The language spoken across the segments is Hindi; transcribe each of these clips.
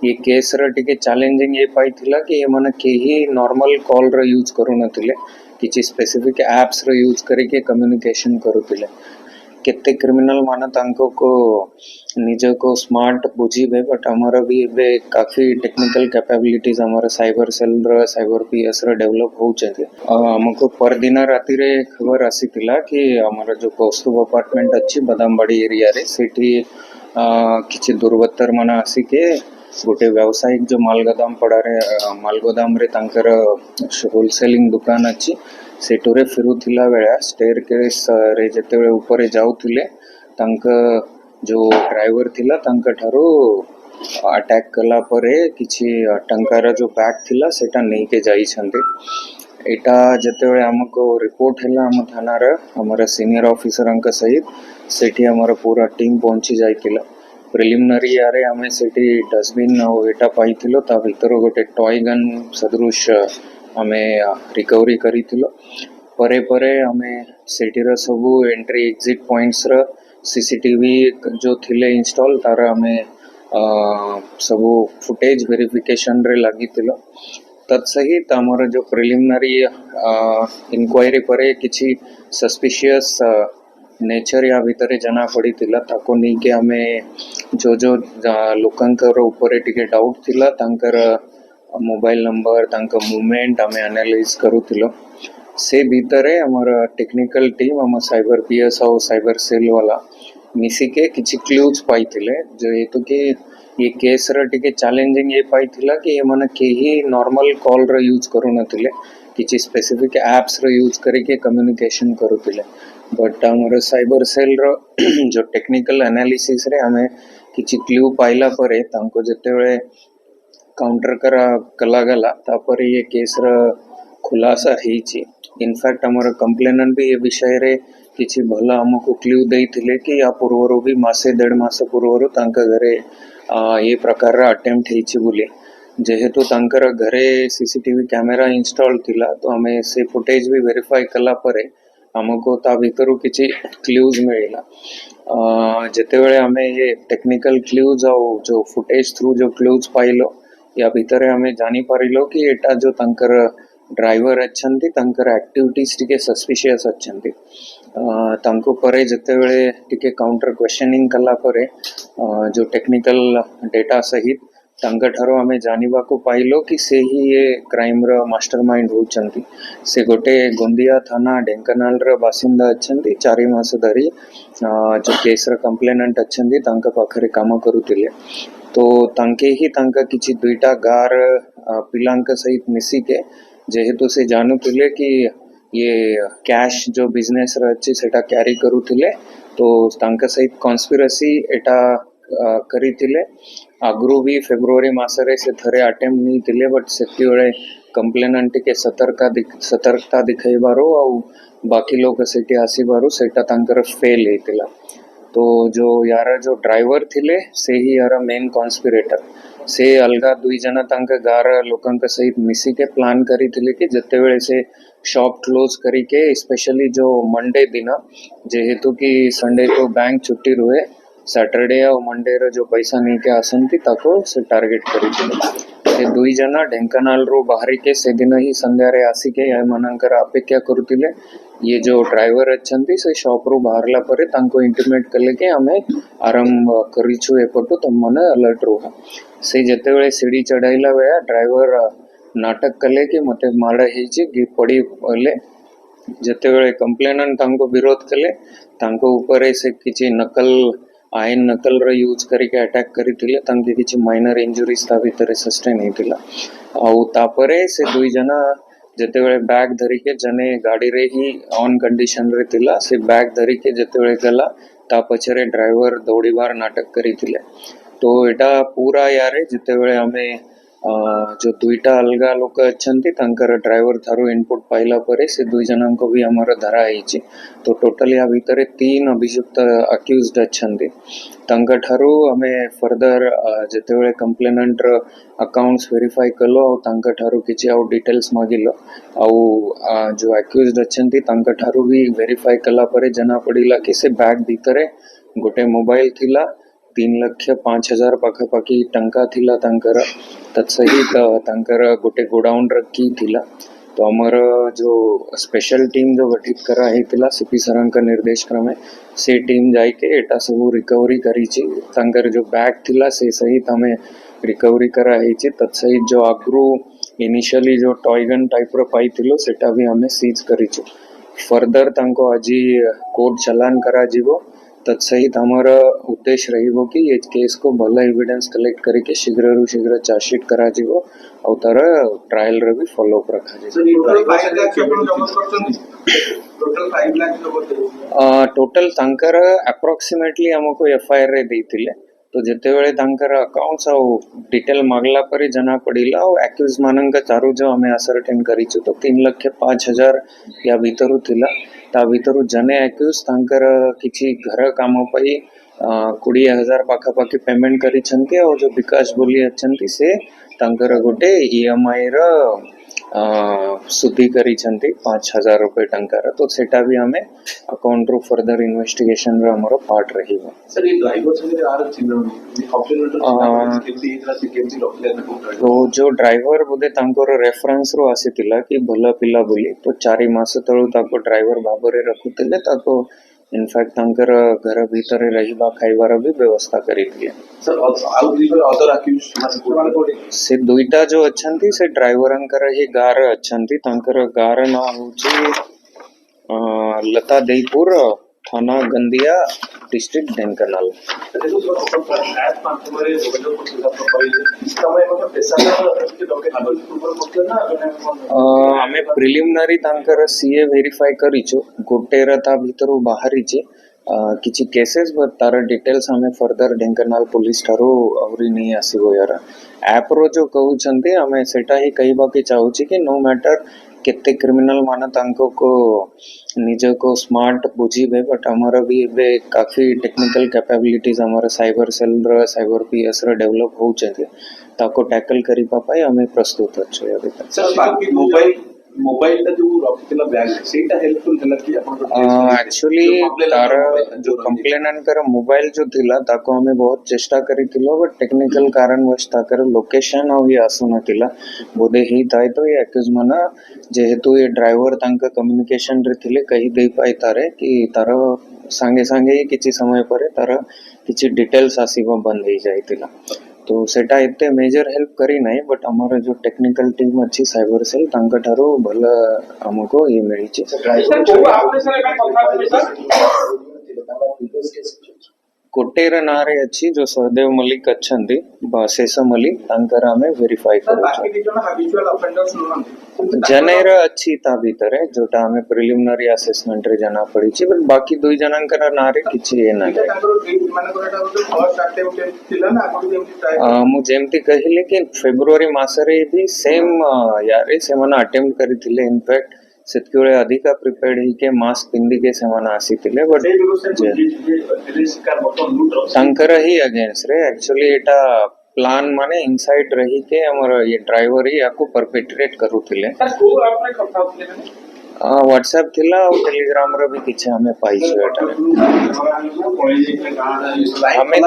ये केस टिके चैलेंजिंग ये पाई थिला कि ये माने केही नॉर्मल कॉल र यूज करू नथिले किछि स्पेसिफिक एप्स र यूज करके कम्युनिकेशन करूथिले केते क्रिमिनल माने तांको को निज को स्मार्ट बुझीबे बट हमारा भी एबे काफी टेक्निकल कैपेबिलिटीज हमारा साइबर सेल र साइबर पीएस र डेवलप होउचे हमको पर दिन राति रे खबर आसीतिला कि हमारा जो कौस्तुभ अपार्टमेंट अछि बदामबाड़ी एरिया रे सेठी किछि दुर्वृत्तर माने आसीके गोटे व्यावसायिक जो मालगोदाम पड़ारे मालगोदाम रे तांकर होलसेलिंग दुकान अछि सेटोरे फिरुथिला बेला स्टेयर केस रे जेतेबे ऊपर जाउथिले तांक जो ड्राइवर थिला तांक ठारो अटैक कला परे किछि टंकार जो बैग थिला सेटा नै के जाई छन्ते एटा जेतेबे हमको रिपोर्ट हैला हम थाना रे हमर सीनियर ऑफिसर अंक सहित सेठी हमर पूरा टीम पहुंची जाइतिला प्रिलिमिनरी यारे हमें सेठी डस्टबिन एटा पाइथिलो ता भीतर गोटे टॉय गन सदृश हमें रिकवरी करिथिलो परे परे हमें सेठीर सबु एंट्री एग्जिट पॉइंट्स र सीसीटीवी जो थिले इंस्टॉल तार हमें सबु फुटेज वेरिफिकेशन रे लागिथिलो तत्सहित हमर जो प्रिलिमिनरी इंक्वायरी परे किछि सस्पिशियस नेचर या भीतर जना पड़ी थिला ताको नहीं के हमें जो जो लोकंकर ऊपर टिके डाउट थिला तांकर मोबाइल नंबर तांका मूवमेंट हमें एनालाइज करूथिलो से भीतर हमर टेक्निकल टीम हम साइबर पीएस और साइबर सेल वाला मिसी के किछि क्लूज पाइथिले जो हेतु कि ये केस र टिके चैलेंजिंग ये पाइथिला कि ये माने केही नॉर्मल कॉल र यूज करू नथिले किछि स्पेसिफिक एप्स र यूज करके कम्युनिकेशन करूथिले बट हमर साइबर सेल रो जो टेक्निकल एनालिसिस रे हमें किछि क्लू पाइला परे तांको जेतेबे काउंटर कला गला तापरे ये केस र खुलासा हेछि इनफैक्ट हमर कंप्लेनेंट भी ये विषय रे किछि भला हमको क्लू देइथिले कि या पूर्वरो भी मासे 1.5 मास पूर्वरो तांका घरे ये प्रकार रा अटेम्प्ट हेछि बोली जेहेतु तांकर घरे सीसीटीवी कैमरा इंस्टॉल थिला तो हमें से फुटेज भी वेरीफाई कला परे हमको ता भीतर किछि क्लूज मिलिला जेतेबेले हमें ये टेक्निकल क्लूज और जो फुटेज थ्रू जो क्लूज पाइलो या भीतर हमें जानी पारिलो कि एटा जो तांकर ड्राइवर अच्छंती तांकर एक्टिविटीज टिके सस्पिशियस अच्छंती तांको परे जेतेबेले टिके काउंटर क्वेश्चनिंग कला परे जो टेक्निकल डेटा सहित तांका ठारो हमें जानिबा को पाइलो कि से ही ये क्राइम र मास्टरमाइंड होचंती से गोटे गोंदिया थाना ढेंकनाल र बासिंदा अच्छंती 4 मास धरी जो केस र कंप्लेनेंट अच्छंती तांका पाखरे काम करूतिले तो तांके ही तांका किछि दुईटा गार पिलांक सहित मिसी के जेहेतु से जानुतिले कि ये कैश जो बिजनेस र अछि सेटा कैरी करूतिले तो तांका सहित कॉन्स्पिरेसी एटा करितिले आगरू भी फेब्रुआरी मासरे से थरे अटेम्प्ट नहीं थिले बट सेति बेले कंप्लेनेंट के सतर्कता दिखाइबारो और बाकी लोग सेठी आसीबारो सेटा तांकर फेल हेतिला तो जो यार जो ड्राइवर थिले से ही यार मेन कॉन्स्पिरेटर से अलगा दुई जना तांका गार लोकंक सहित मिसी के प्लान करिथिले कि जते बेले से शॉप क्लोज करी के स्पेशली जो मंडे दिन जेहेतु कि संडे को बैंक छुट्टी रुहे सैटरडे और मंडे रो जो पैसा नहीं के आसंती ताको से टारगेट करिथिले से दुई जना ढेंकनाल रो बाहरी के से दिन ही संध्या रे आसी के या मनंकर अपेक्षा करूतिले ये जो ड्राइवर अच्छंती से शॉप रो बाहरला परे तांको इंटिमेट करले के हमें आरंभ करिछु एपटो तमने अलर्ट रोहा से जते बेले सीढ़ी चढ़ाइला बेला ड्राइवर नाटक कले कि मते माड़ा हेछि कि पड़ी बोले जते बेले कंप्लेनेंट तांको विरोध कले तांको ऊपर से किछि नकल आयन नकल र यूज करके अटैक करिथिले तांके किछि माइनर इंजुरीज ता भीतर सस्टेन हेतिला और तापरे से दुई जना जेतेबेले बैग धरी के जने गाड़ी रे ही ऑन कंडीशन रे थिला से बैग धरी के जेतेबेले गला ता पछरे ड्राइवर दौड़ीबार नाटक करिथिले तो एटा पूरा यारे जेतेबेले हमें जो दुईटा अलगा लोक अच्छंती तांकर ड्राइवर थारो इनपुट पाइला परे से दुई जन को भी हमारा धरा हेछि तो टोटल या भीतर 3 अभियुक्त अक्यूज्ड अच्छंती तांका ठारो हमें फर्दर जेतेबेले कंप्लेनेंट र अकाउंट्स वेरीफाई कलो और तांका ठारो किछि और डिटेल्स मागिलो और जो अक्यूज्ड अच्छंती तांका ठारो भी वेरीफाई कला परे जना पड़िला कि से बैग भीतर गोटे मोबाइल थिला 3,05,000 ପାଖାପାଖି ଟଙ୍କା ଥିଲା ତାଙ୍କର ତତ୍ସହିତ ତାଙ୍କର ଗୋଟେ ଗୋଡାଉନ୍ ରଖି ଥିଲା तो ଆମର जो स्पेशल टीम जो गठित करा ହେଇଥିଲା सीपी सरଙ୍କ निर्देश क्रमे से टीम जाइके एटा सब रिकवरी करिछि तांकर जो बैग थिला से सहित हमें रिकवरी करा ହେଇछि तत्सहित जो आगरू इनिशियली जो टॉय गन टाइप रो पाइथिलो सेटा भी हमें सीज करिछु फर्दर तांको आजी कोर्ट चालान करा जीवो तत्सहित हमारा उद्देश्य रहिबो कि ये केस को भला एविडेंस कलेक्ट करके शीघ्र शीघ्र चार्जशीट करा जीवो और तार ट्रायल रे भी फॉलो अप रखा टोटल तांकर अप्रोक्सीमेटली हमको एफआईआर रे देथिले तो जेते बेले तांकर अकाउंट्स आ डिटेल मागला परी जना पड़िला और एक्यूज मानंक चारु जो हमें असर्टेन करिछु तो 3,05,000 या भीतरु थिला ता भीतरु जने एक्यूज तांकर किछि घर काम पई 20,000 पाखापाखि पेमेंट करिछन्ती और जो विकास बोली अछन्ती से तांकर गोटे ईएमआई रो सुधी करिछन्ती 5,000 रुपए टंकार तो सेटा भी हमें अकाउंट रो फर्दर इन्वेस्टिगेशन रो हमरो पार्ट रहिबो सर ये ड्राइवर से आर तो जो ड्राइवर बोधे तांकर रेफरेंस रो आसीतिला कि भला पिला बोली तो 4 मास तळु ताको ड्राइवर भाबरे रखुतिले ताको इनफैक्ट तांकर घर भीतर रहिबा खाइबार भी व्यवस्था करिथिले sir out driver other accused से दुईटा जो अछंती से ड्राइवरंकर ही गार अछंती तांकर गार ना होची लता देईपुर थाना गंदिया डिस्ट्रिक्ट ढेंकानाल हमें प्रिलिमिनरी तांकर सीए वेरीफाई करिछु गोटे रता भीतरु बाहरीचे किछि केसेस बर तार डिटेल्स हमें फर्दर ढेंकानाल पुलिस ठारो आवरी नहीं आसीबो यार ऐप रो जो कहउछन्ते हमें सेटा ही कहबा के चाहूछि कि नो मैटर केते क्रिमिनल मान तांको को निज को स्मार्ट बुझीबे बट हमारा भी बे काफी टेक्निकल कैपेबिलिटीज हमारा cyber cell row cyber PS रो डेवलप हो छे ताको टैकल करी पापाय हमें प्रस्तुत अछि अभी तक सर बाकी मोबाइल का जो रखितला बैग सेटा हेल्पफुल हला कि अपन एक्चुअली तार जो कंप्लेनेंट कर मोबाइल जो थिला ताको हमें बहुत चेष्टा करिथिलो बट टेक्निकल कारणवश ताकर लोकेशन और ये आसुना थिला बोधे ही ताई तो ये एक्यूज माना जेहेतु ये ड्राइवर तांका कम्युनिकेशन रे थिले कहि दे पाई तारे कि तार सांगे सांगे किछि समय परे तार किछि डिटेल्स आसीबा बंद हो जाइतिला तो सेटा इतने मेजर हेल्प करी नहीं बट हमारा जो टेक्निकल टीम अच्छी साइबर सेल तांका ठारो भला हमको ये मिली चे कोटेर नारे अच्छी जो सहदेव मलिक अच्छंती शेष मलिक तांकर हमें वेरीफाई करू जनेर अच्छी ता भीतर है जोटा हमें प्रिलिमिनरी असेसमेंट रे जाना पड़ी ची बट बाकी दुई जनंकर नारे किछि ए ना मु जेमती कहिले कि फेब्रुआरी मासरे भी सेम यारे से मना अटेम्प्ट करिथिले इनफैक्ट सेतके अधिका प्रिपेयर्ड ही के मास्क पिंदी के सेवन आसीतिले बट तांकर ही अगेंस्ट रे एक्चुअली एटा प्लान माने इनसाइड रही के हमर ये ड्राइवर ही आको परपेट्रेट करूथिले व्हाट्सएप थिला और टेलीग्राम रे भी किछ हमें पाई छै एटा हमें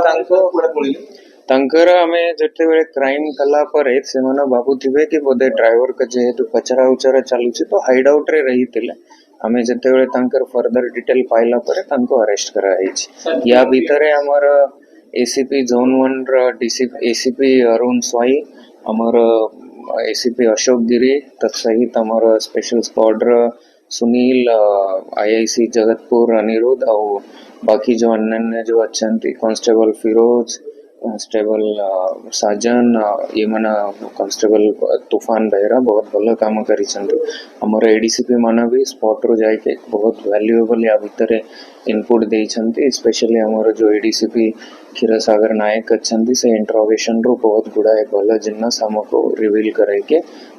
तांकर हमें जते बेले क्राइम कला पर से मन भाबुथिबे कि बोधे ड्राइवर का जेहेतु पचरा उचरा चालू छै तो हाइड आउट रे रही थिले हमें जते बेले तांकर फर्दर डिटेल पाइला पर तांको अरेस्ट करा छै या भीतरे हमर एसीपी जोन 1 र डीसीपी एसीपी अरुण स्वाई हमर एसीपी अशोक गिरी तत्सहित हमर स्पेशल स्क्वाड र सुनील आईआईसी जगतपुर अनिरुद्ध और बाकी जो अन्य जो अच्छी कांस्टेबल फिरोज कांस्टेबल साजन ये मना कांस्टेबल तूफान बेहरा बहुत भल काम करी हमर एडीसीपी माना भी स्पॉट रो जाय के बहुत वैल्यूएबल या भीतर इनपुट दे स्पेशली हमर जो एडीसीपी क्षीरसागर नायक अच्छी से इंट्रोगेशन रो बहुत गुड़ाए भल जिन्नस हमको रिवील करे के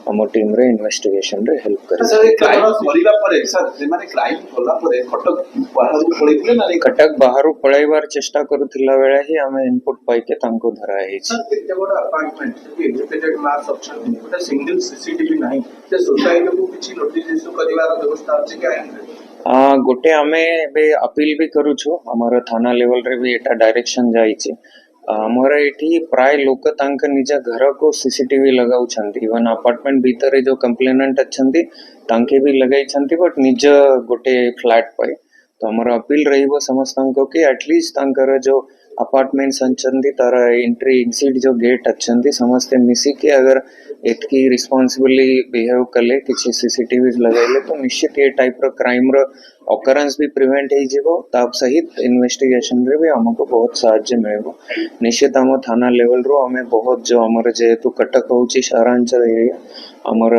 हम टीम रे इन्वेस्टिगेशन रे हेल्प करे सर क्राइम करिला परे सर से माने क्राइम होला परे कटक बाहरु पळाइबार चेष्टा करूथिला बेले ही हमें इनपुट पाई के तांको धरा है सर केते बडा apartment independent marks option but single CCTV नाही ते सोसाइटी को किछि नोटिस इशू करिवार व्यवस्था अछि काय गोटे आमे बे अपील भी करू छु हमर थाना लेवल रे भी एटा डायरेक्शन जाई छै हमर एठी प्राय लोक तांक निज घर को सीसीटीवी लगाउ छंती इवन अपार्टमेंट भीतर जो कंप्लेनेंट अछंती तांके भी लगाई छंती बट निज गोटे फ्लैट पाए तो हमर अपील रहिबो समस्त को कि एटलीस्ट तांकर जो अपार्टमेंट्स अछंती तार एंट्री एग्जिट जो गेट अछंती समस्ते मिसी के अगर एतकी रिस्पांसिबली बिहेव कले किछि सीसीटीवी लगाइले तो निश्चित ये टाइप रो क्राइम रो ऑकरेंस भी प्रिवेंट हो जीवो ताप सहित इन्वेस्टिगेशन रे भी हमको बहुत साहाय्य मिलेबो निश्चित हम थाना लेवल रो हमें बहुत जो हमर जेहेतु कटक होची शहरांचल एरिया हमर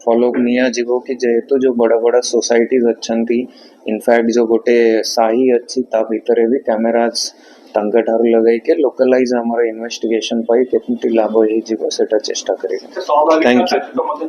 फॉलो निया जीवो कि जेहेतु जो बड़ा बड़ा सोसाइटीज अछंती इनफैक्ट जो गोटे साही अच्छी ता भीतर भी कैमराज तांका ठारू लगाई के लोकलाइज हमर इन्वेस्टिगेशन पाई केतनी लाभ हो जीवो सेटा चेष्टा करेगा सहभागी थैंक यू मध्ये